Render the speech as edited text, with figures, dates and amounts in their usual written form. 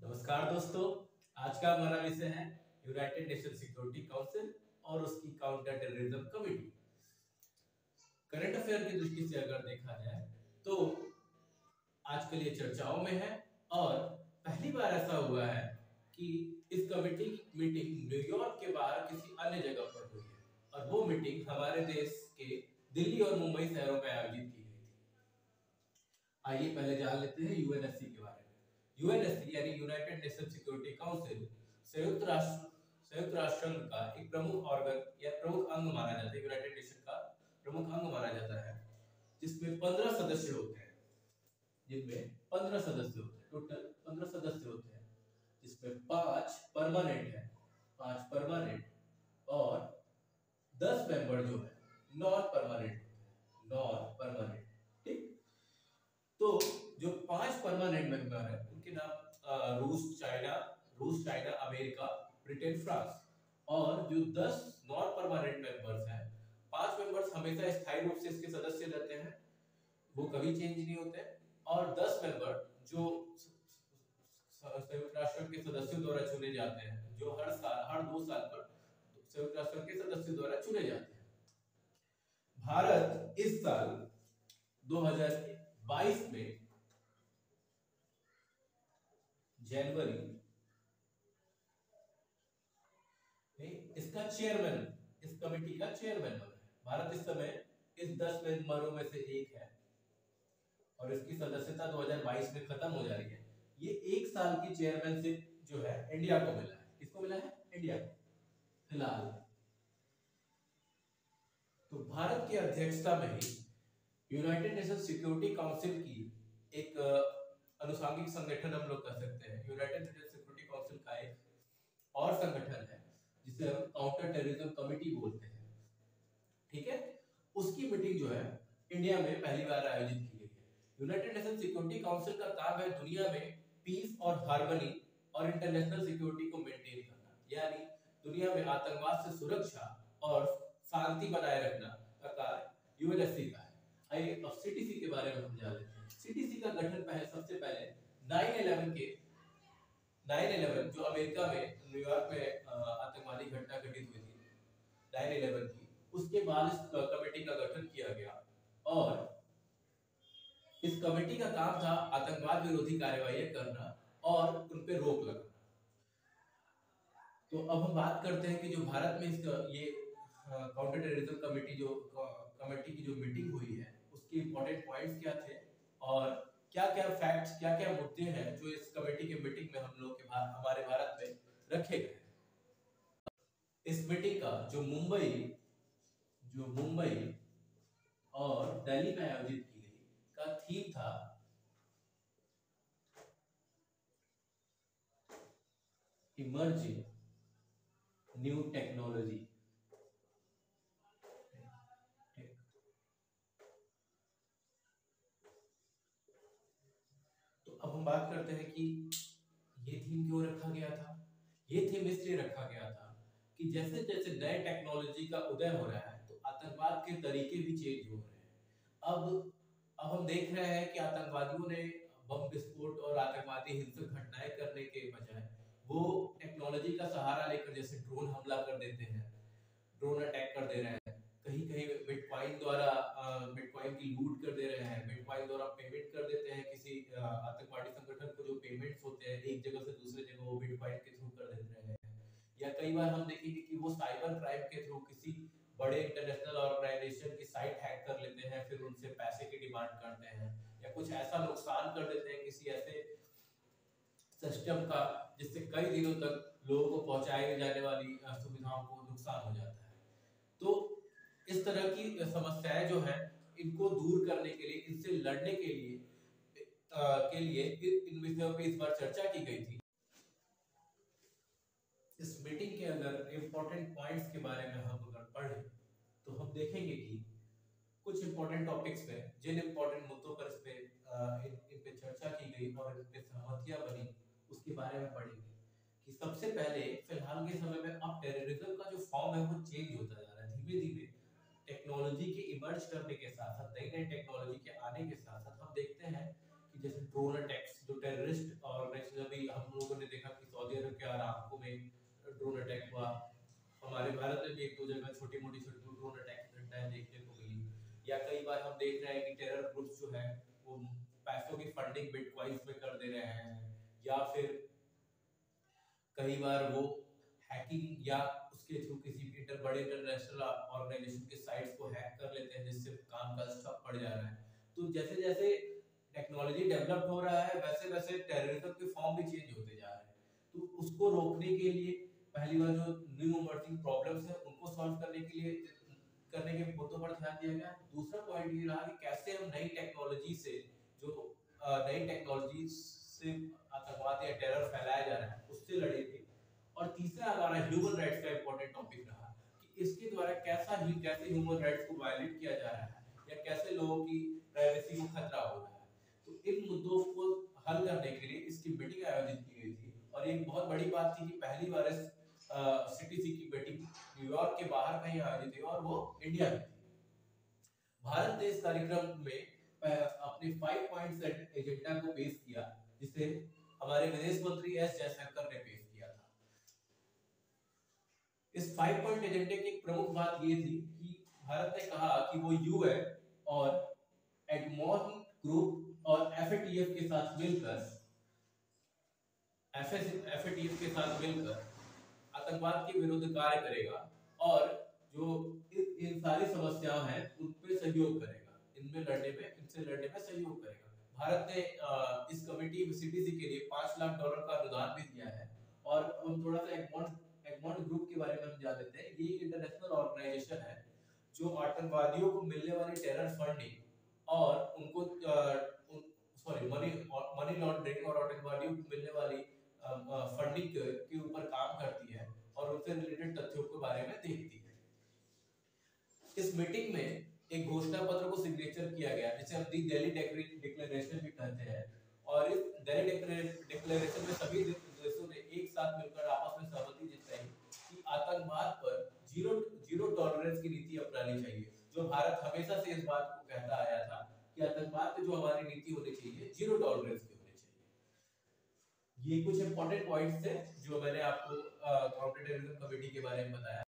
नमस्कार दोस्तों। आज का हमारा विषय है यूनाइटेड नेशन सिक्योरिटी काउंसिल और उसकी counter terrorism committee. Current affair की दृष्टि से अगर देखा जाए तो आजकल ये चर्चाओं में है और पहली बार ऐसा हुआ है कि इस कमेटी की मीटिंग न्यूयॉर्क के बाहर किसी अन्य जगह पर हुई है और वो मीटिंग हमारे देश के दिल्ली और मुंबई शहरों में आयोजित की गई थी। आइए पहले जान लेते हैं यूएनएससी के बारे में। यूएनएससी यानी यूनाइटेड नेशन सिक्योरिटी काउंसिल संयुक्त राष्ट्र संघ का एक प्रमुख ऑर्गन या प्रमुख अंग माना जाता है। यूनाइटेड नेशन का प्रमुख अंग माना जाता है जिसमें 15 सदस्य होते हैं। टोटल 15 सदस्य होते हैं जिसमें 5 परमानेंट है, 5 परमानेंट और 10 मेंबर जो है नॉन परमानेंट। ठीक, तो जो 5 परमानेंट मेंबर है उनके नाम रूस, चाइना, अमेरिका, ब्रिटेन, फ्रांस। और जो 10 नॉन परमानेंट मेंबर्स हैं, 5 मेंबर्स हमेशा स्थायी रूप से इसके सदस्य रहते हैं, वो कभी चेंज नहीं होते। और 10 मेंबर जो संयुक्त राष्ट्र के सदस्यों द्वारा चुने जाते हैं, जो हर 2 साल पर संयुक्त राष्ट्र के सदस्यों द्वारा चुने जाते हैं। भारत इस साल 2022 में जनवरी में इसका चेयरमैन, इस कमेटी का चेयरमैन बना है। भारत इस समय इस 10 मेंबरों में से एक है और इसकी सदस्यता 2022 में खत्म हो जा रही है। ये 1 साल की चेयरमैनशिप जो है इंडिया को मिला है। किसको मिला है? इंडिया को फिलहाल। तो भारत की अध्यक्षता में ही यूनाइटेड नेशन सिक्योरिटी काउंसिल की एक अनुषंगिक संगठन हम लोग कह सकते हैं। यूनाइटेड नेशन सिक्योरिटी काउंसिल का एक और संगठन है जिसे हम काउंटर टेररिज्म कमेटी बोलते हैं। ठीक है, उसकी मीटिंग जो है इंडिया में पहली बार आयोजित की गई है। यूनाइटेड नेशन सिक्योरिटी काउंसिल का काम है दुनिया में पीस और हार्मनी और इंटरनेशनल सिक्योरिटी को मेंटेन करना, यानी दुनिया में आतंकवाद से सुरक्षा और शांति बनाए रखना का कार्य यूएनएससी का है। आइए अब सीटीसी के बारे में हम जान लेते हैं। सीटीसी का गठन सबसे पहले 9/11 जो अमेरिका में न्यूयॉर्क में आतंकवादी घटना घटित हुई थी 9/11 की, उसके बाद इस कमेटी का गठन किया गया और इस कमेटी का काम था आतंकवाद विरोधी कार्यवाही करना और उन पे रोक लगाना। तो अब हम बात करते हैं कि जो भारत में ये काउंटर टेररिज्म कमेटी की जो मीटिंग हुई है उसके इंपॉर्टेंट पॉइंट्स क्या थे और क्या-क्या फैक्ट्स, क्या-क्या मुद्दे हैं जो इस कमेटी के मीटिंग में हम लोग के हमारे भारत में रखे गए। इस मीटिंग का जो मुंबई और दिल्ली में आयोजित की गई का थीम था इमर्जिंग न्यू टेक्नोलॉजी। तो अब हम बात करते हैं कि ये थीम क्यों रखा गया था। ये थीम इसलिए रखा गया था कि जैसे जैसे नए टेक्नोलॉजी का उदय हो रहा है तो आतंकवाद के तरीके भी चेंज हो रहे हैं। अब हम देख रहे हैं कि आतंकवादियों ने बम विस्फोट और आतंकवादी हिंसक घटनाएं करने के बजाय वो टेक्नोलॉजी का सहारा लेकर जैसे ड्रोन हमला कर देते हैं, ड्रोन अटैक कर दे रहे हैं, कहीं कहीं बिटकॉइन की लूट कर दे रहे हैं, बिटकॉइन द्वारा पेमेंट कर देते हैं किसी आतंकवादी संगठन को। जो पेमेंट्स होते हैं एक जगह से दूसरे जगह वो बिटकॉइन के थ्रू कर देते हैं। या कई बार हम देखेंगे कि वो साइबर क्राइम के थ्रू किसी बड़े इंटरनेशनल ऑर्गेनाइजेशन की साइट हैक कर लेते हैं, फिर उनसे पैसे की डिमांड करते हैं या कुछ ऐसा नुकसान कर देते हैं किसी ऐसे सिस्टम का जिससे कई दिनों तक लोगों को पहुंचाई जाने वाली सुविधाओं को नुकसान हो जाता है। तो इस तरह की समस्याएं जो है इनको दूर करने के लिए, इनसे लड़ने के लिए इन विषयों पे इस बार चर्चा की गई थी। इस मीटिंग के अगर इम्पोर्टेंट पॉइंट्स के बारे में हम अगर पढ़ें तो हम देखेंगे कि कुछ इम्पोर्टेंट टॉपिक्स पे, जिन इम्पोर्टेंट मुद्दों पर इन पे चर्चा की गई और इन पे सहमतियां बनी उसके बारे में पढ़ेंगे। कि सबसे पहले फिलहाल के समय में अब टेररिज्म का जो फॉर्म है वो चेंज होता जा रहा है धीमे धीमे। टेक्नोलॉजी के इमर्ज करने के साथ साथ, नई नई टेक्नोलॉजी के आने के साथ साथ हम देखते हैं कि जैसे ड्रोन अटैक्स जो टेररिस्ट ऑर्गेनाइजेशन जैसे अभी हम लोगों ने देखा कि सऊदी अरब के अरामको में ड्रोन अटैक हुआ, हमारे भारत में भी एक दो जगह छोटी मोटी ड्रोन अटैक की घटनाएं देखने को मिली, या कई बार हम देख रहे हैं कि टेरर ग्रुप्स जो है वो पैसों की फंडिंग बिटकॉइंस में कर दे रहे हैं, या फिर कई बार वो हैकिंग या उसके थ्रू किसी भी बड़े इंटरनेशनल ऑर्गेनाइजेशन के साइट्स को हैक कर लेते हैं, जिससे काम का ठप पड़ जा रहा है। तो जैसे जैसे टेक्नोलॉजी डेवलप हो रहा है वैसे वैसे टेररिज्म के फॉर्म भी चेंज होते जा रहे हैं। तो उसको रोकने के लिए पहली बार जो न्यू इमर्जिंग प्रॉब्लम्स है उनको सॉल्व करने के लिए करने के मुद्दों पर ध्यान दिया गया। दूसरा पॉइंट ये रहा कि कैसे हम नई टेक्नोलॉजी से आतंकवाद या टेरर फैलाया जा रहा है उससे लड़ेंगे। और तीसरा हमारा ह्यूमन राइट्स का इंपॉर्टेंट टॉपिक रहा कि इसके द्वारा कैसे ह्यूमन राइट्स को वायलेट किया जा रहा है या कैसे लोगों की प्राइवेसी को खतरा हो रहा है। तो इन मुद्दों को हल करने के लिए इसकी मीटिंग आयोजित की गई थी। और एक बहुत बड़ी बात थी कि पहली बार इस सीटीसी की मीटिंग न्यूयॉर्क के बाहर कहीं आयोजित हुई और वो इंडिया में थी। भारत ने इस कार्यक्रम में अपने 5 पॉइंट्स एजेंडा को पेश किया, जिसे हमारे विदेश मंत्री एस जयशंकर ने पेश किया था। इस 5 पॉइंट एजेंडे की एक प्रमुख बात ये थी कि भारत ने कहा कि वो यूएन और एडमॉन ग्रुप और एफएटीएफ के साथ मिलकर आतंकवाद के विरुद्ध कार्य करेगा और जो इन सारी समस्याएं हैं उन पे सहयोग करेगा, इनसे लड़ने में सहयोग करेगा। भारत ने इस कमेटी सीटीसी के लिए $5 लाख का अनुदान भी दिया है। और हम थोड़ा सा एगमॉन ग्रुप के बारे में हम जान लेते हैं। ये इंटरनेशनल ऑर्गेनाइजेशन है जो आतंकवादियों को मिलने वाली टेरर फंडिंग और उनको मनी लॉन्ड्रिंग और आतंकवादियों को मिलने वाली फंडिंग के ऊपर काम करती है और उनसे रिलेटेड तथ्यों के बारे में देखती है। इस मीटिंग में एक घोषणा पत्र को सिग्नेचर किया गया जिसे हम दिल्ली डिक्लेरेशन भी कहते हैं। और इस दिल्ली डिक्लेरेशन में सभी देशों ने एक साथ मिलकर आपस में सहमति जताई कि आतंकवाद पर जीरो टॉलरेंस की नीति अपनानी चाहिए। जो भारत हमेशा से इस बात को कहता आया था कि आतंकवाद पे जो हमारी नीति होनी चाहिए जीरो टॉलरेंस की होनी चाहिए। ये कुछ इंपॉर्टेंट पॉइंट्स थे जो मैंने आपको काउंटर टेररिज्म कमेटी के बारे में बताया।